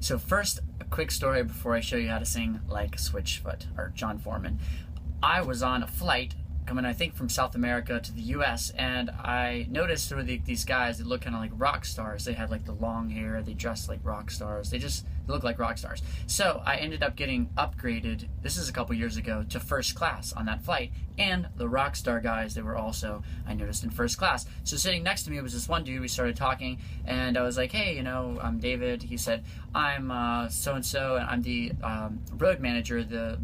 So first, a quick story before I show you how to sing like Switchfoot or Jon Foreman. I was on a flight coming, I think, from South America to the US, and I noticed there were these guys that look kind of like rock stars. They had like the long hair, they dressed like rock stars, they look like rock stars. So I ended up getting upgraded, this is a couple years ago, to first class on that flight, and the rock star guys, they were also, I noticed, in first class. So sitting next to me was this one dude. We started talking, and I was like, hey, you know, I'm David. He said, I'm so-and-so, and I'm the road manager, the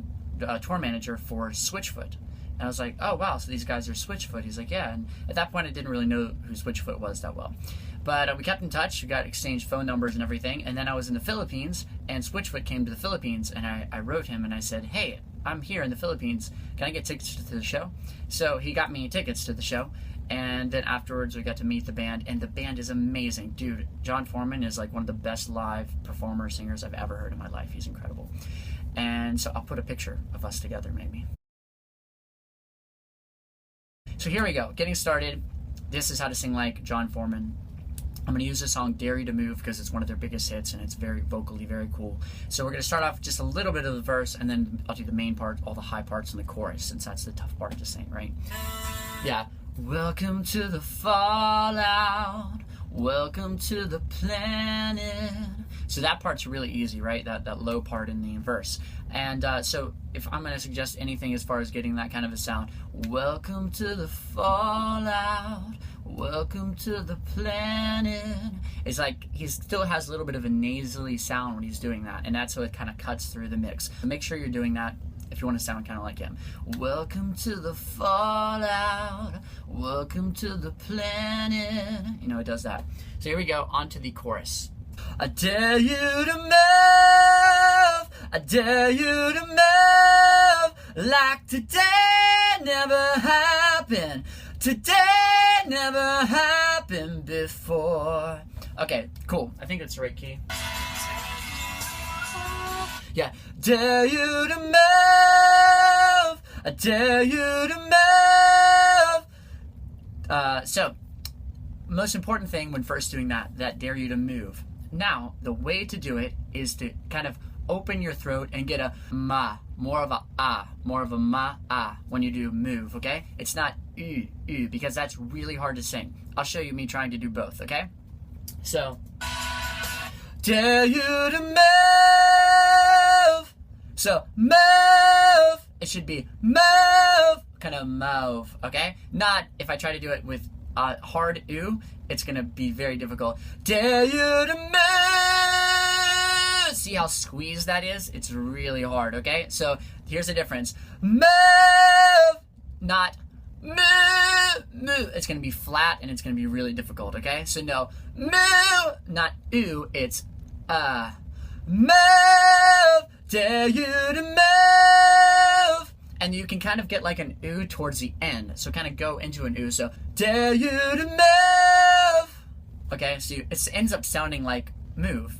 tour manager for Switchfoot. And I was like, oh wow, so these guys are Switchfoot. He's like, yeah. And at that point I didn't really know who Switchfoot was that well. But we kept in touch, we got exchanged phone numbers and everything, and then I was in the Philippines, and Switchfoot came to the Philippines, and I wrote him and I said, hey, I'm here in the Philippines, can I get tickets to the show? So he got me tickets to the show, and then afterwards we got to meet the band, and the band is amazing. Dude, Jon Foreman is like one of the best live performer singers I've ever heard in my life. He's incredible. And so I'll put a picture of us together maybe. So here we go, getting started. This is how to sing like Jon Foreman. I'm going to use the song Dare You to Move because it's one of their biggest hits and it's very vocally very cool. So we're going to start off with just a little bit of the verse, and then I'll do the main part, all the high parts in the chorus, since that's the tough part to sing, right? Yeah. Welcome to the fallout, welcome to the planet. So that part's really easy, right? That low part in the verse. And so if I'm going to suggest anything as far as getting that kind of a sound, welcome to the fallout, welcome to the planet. It's like he still has a little bit of a nasally sound when he's doing that, and that's how it kind of cuts through the mix. So make sure you're doing that if you want to sound kind of like him. Welcome to the fallout, welcome to the planet. You know, it does that. So here we go, on to the chorus. I dare you to move, I dare you to move, like today never happened, today never happened before. Okay, cool, I think that's the right key. Yeah, dare you to move, I dare you to move. So, most important thing when first doing that dare you to move. Now, the way to do it is to kind of open your throat and get a ma, more of a ah, more of a ma, ah, when you do move, okay? It's not because that's really hard to sing. I'll show you me trying to do both, okay? So, dare you to move. So, move. It should be move, kind of move, okay? Not if I try to do it with hard ooh, it's gonna be very difficult. Dare you to move. See how squeezed that is? It's really hard, okay? So here's the difference. Move, not move, move. It's gonna be flat and it's gonna be really difficult, okay? So no, move, not ooh, it's move. Dare you to move. And you can kind of get like an ooh towards the end. So kind of go into an ooh. So, dare you to move. Okay, so it ends up sounding like move.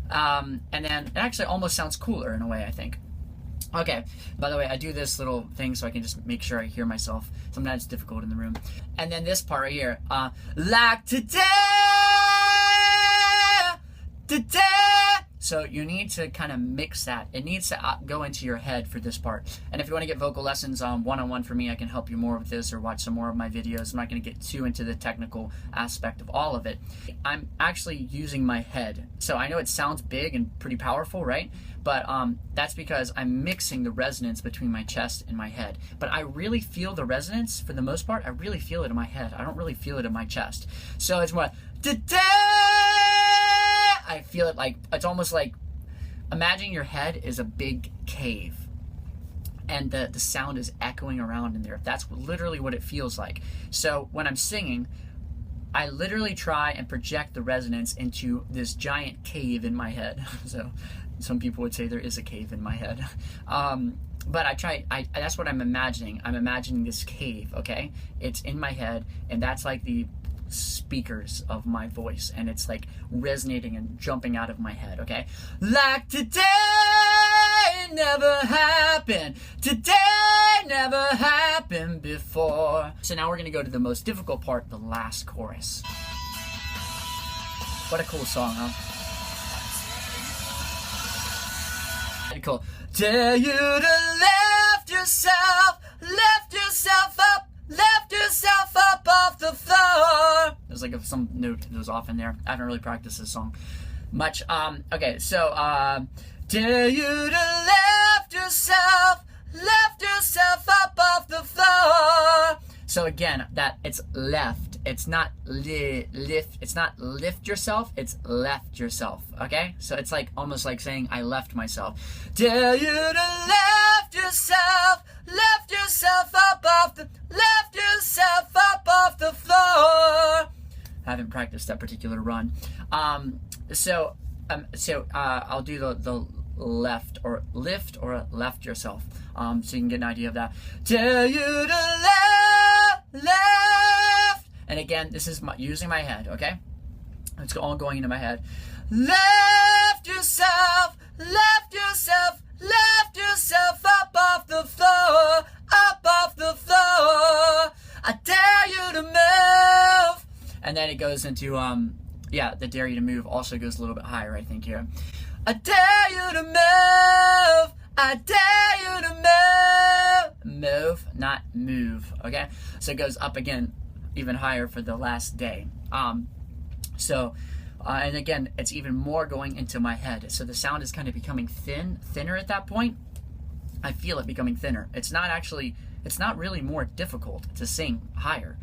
And then it actually almost sounds cooler in a way, I think. Okay, by the way, I do this little thing so I can just make sure I hear myself. Sometimes it's difficult in the room. And then this part right here. Like today, today. So you need to kind of mix that. It needs to go into your head for this part. And if you want to get vocal lessons one-on-one for me, I can help you more with this or watch some more of my videos. I'm not going to get too into the technical aspect of all of it. I'm actually using my head. So I know it sounds big and pretty powerful, right? But that's because I'm mixing the resonance between my chest and my head. But I really feel the resonance, for the most part, I really feel it in my head. I don't really feel it in my chest. So it's more, today! I feel it like, it's almost like, imagine your head is a big cave and the sound is echoing around in there. That's literally what it feels like. So when I'm singing, I literally try and project the resonance into this giant cave in my head. So some people would say there is a cave in my head. But that's what I'm imagining. I'm imagining this cave, okay? It's in my head, and that's like the speakers of my voice, and it's like resonating and jumping out of my head, okay? Like today never happened, today never happened before. So now we're gonna go to the most difficult part, the last chorus. What a cool song, huh? Cool. Dare you to lift yourself up off the floor. There's like some note that was off in there. I haven't really practiced this song much. Okay, so dare you to lift yourself up off the floor. So again, that it's left. It's not lift. It's not lift yourself. It's left yourself. Okay, so it's like almost like saying I left myself. Dare you to lift yourself up off the floor. I haven't practiced that particular run. So I'll do the left or lift or left yourself. So you can get an idea of that. Dare you to left. And again, this is using my head, okay? It's all going into my head. Left yourself up off the floor, I dare you to move. And then it goes into, the dare you to move also goes a little bit higher, I think, here. I dare you to move. I dare you to move. Move, not move, okay? So it goes up again, even higher for the last day. And again, it's even more going into my head. So the sound is kind of becoming thinner at that point. I feel it becoming thinner. It's not really more difficult to sing higher.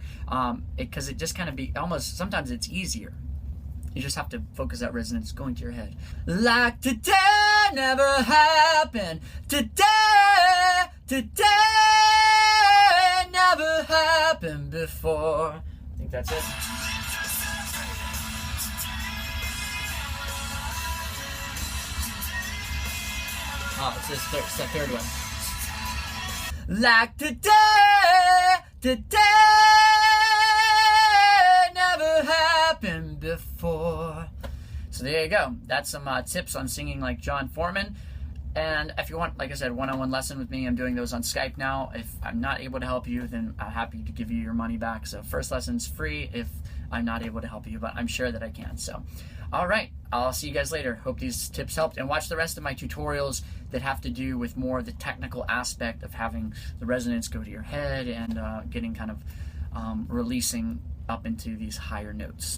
Because it just kind of sometimes it's easier. You just have to focus that resonance going to your head. Like today never happened. Today never happened before. I think that's it. Oh, it's the third one. Like today never happened before. So there you go. That's some tips on singing like Jon Foreman. And if you want, like I said, one-on-one lesson with me, I'm doing those on Skype now. If I'm not able to help you, then I'm happy to give you your money back. So first lesson's free if I'm not able to help you, but I'm sure that I can. So, all right, I'll see you guys later. Hope these tips helped. And watch the rest of my tutorials that have to do with more of the technical aspect of having the resonance go to your head and getting kind of releasing up into these higher notes.